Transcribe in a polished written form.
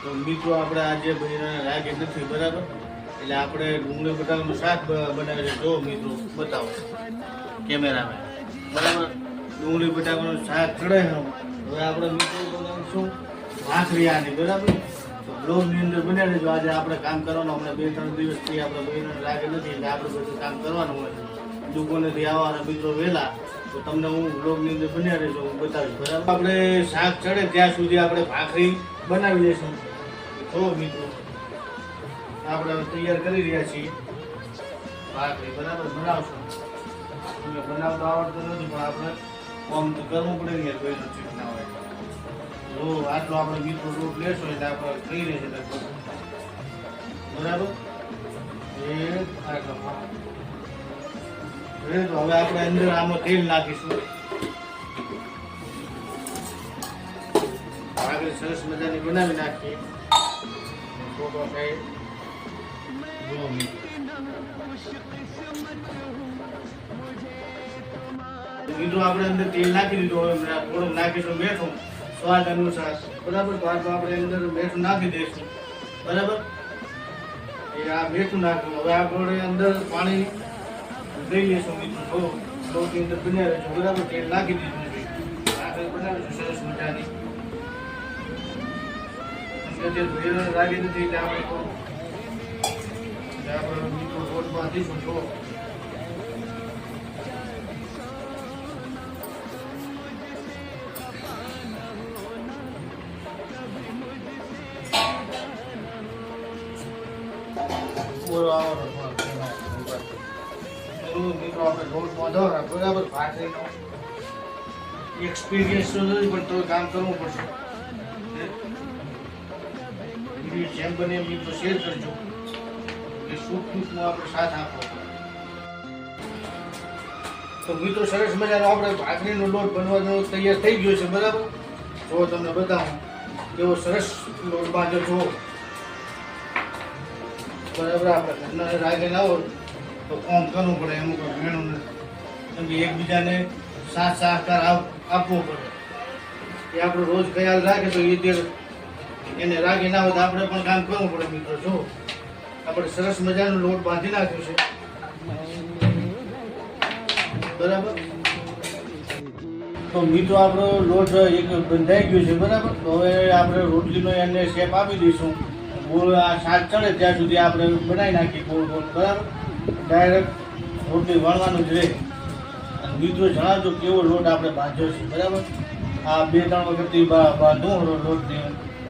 તો મિત્રો આપણે આજે બૈરાને રાગે નથી બરાબર, એટલે આપણે ડુંગળી બટાકાનું શાક બનાવે છે. જો મિત્રો બતાવો કેમેરામાં બરાબર, ડુંગળી બટાકાનું શાક ચડે છે. હવે આપણે મિત્રો બનાવીશું ભાખરી આની બરાબર. તો બ્લોગની અંદર બન્યા રહેજો. આજે આપણે કામ કરવાનું, હમણાં 2-3 દિવસથી આપણે બૈરાને રાગે નથી એટલે આપણે બધું કામ કરવાનું હોય છે. દુકાનેથી આવવાના મિત્રો વહેલા, તો તમને હું બ્લોગની અંદર બન્યા રહેજો, હું બતાવીશ બરાબર. આપણે શાક ચડે ત્યાં સુધી આપણે ભાખરી બનાવી લઈશું. તો મિત્રો આપણે તૈયાર કરી રહ્યા છીએ ભાખરી બરાબર બનાવશું. તમને બનાવતો આવડતું નથી પણ આપણે કામ તો કરવું પડે ને, કોઈનો ચીજ ના હોય. જો આટલો આપણે મિત્રો લોટ લેશું એટલે આપણે થઈ રહેશે લગભગ બરાબર. એ આટલો તો હવે આપણે અંદર આમાં તેલ નાખીશું. ભાખરી સરસ મજાની બનાવી નાખીએ. મિત્રો આપણે અંદર તેલ નાખી દીધું, થોડુંક નાખીશું મીઠું સ્વાદ અનુસાર બરાબર. તો આપણે અંદર મીઠું નાખી દઈશું બરાબર. એ આ મીઠું નાખ્યું. હવે આપણે અંદર પાણી લઈ લઈશું મિત્રો. સૌથી અંદર બન્યા રહેશું બરાબર. તેલ નાખી દીધું ભાખરી બનાવીશું સરસ મજાની. રાગી નથી એટલે આપણે મિત્રો લોટ બાંધીશું. જો મિત્રો આપણે લોટ બાંધો બરાબર. ભાખરીનો એક્સપિરિયન્સ તો નથી પણ તો કામ કરવું પડશે. જેમ બને એમ મિત્રો શેર કરજો કે સુખમાં આપણે સાથ આપો. તો મિત્રો સરસ મજાનો આપણે ભાખરીનો લોટ બનવાનો તૈયાર થઈ ગયો છે બરાબર. જો તમને બતાવું એવો સરસ લોટ બાંધ્યો છો બરાબર. આપણે ઘરના રાગે ના હોય તો કામ કરવું પડે, એમ કોઈ ભેણું નથી. કેમ કે એકબીજાને સાથ સહકાર આપવો પડે. એ આપણો રોજ ખ્યાલ રાખે તો એને રાગે ના હોય તો આપણે પણ કામ કરવું પડે મિત્રો. જો આપણે સરસ મજાનો લોટ બાંધી નાખ્યો છે બરાબર. તો મિત્રો આપણો લોટ એક બંધાઈ ગયો છે બરાબર. તો હવે આપણે રોટલીનો એને શેપ આપી દઈશું. ગોળ આ શાક ચડે ત્યાં સુધી આપણે બનાવી નાખીએ ગોળ ગોળ બરાબર. ડાયરેક્ટ રોટલી વણવાનું જ રહે. અને મિત્રો જણાવજો કેવો લોટ આપણે બાંધ્યો છે બરાબર. આ 2-3 વખતથી બાંધું લોટની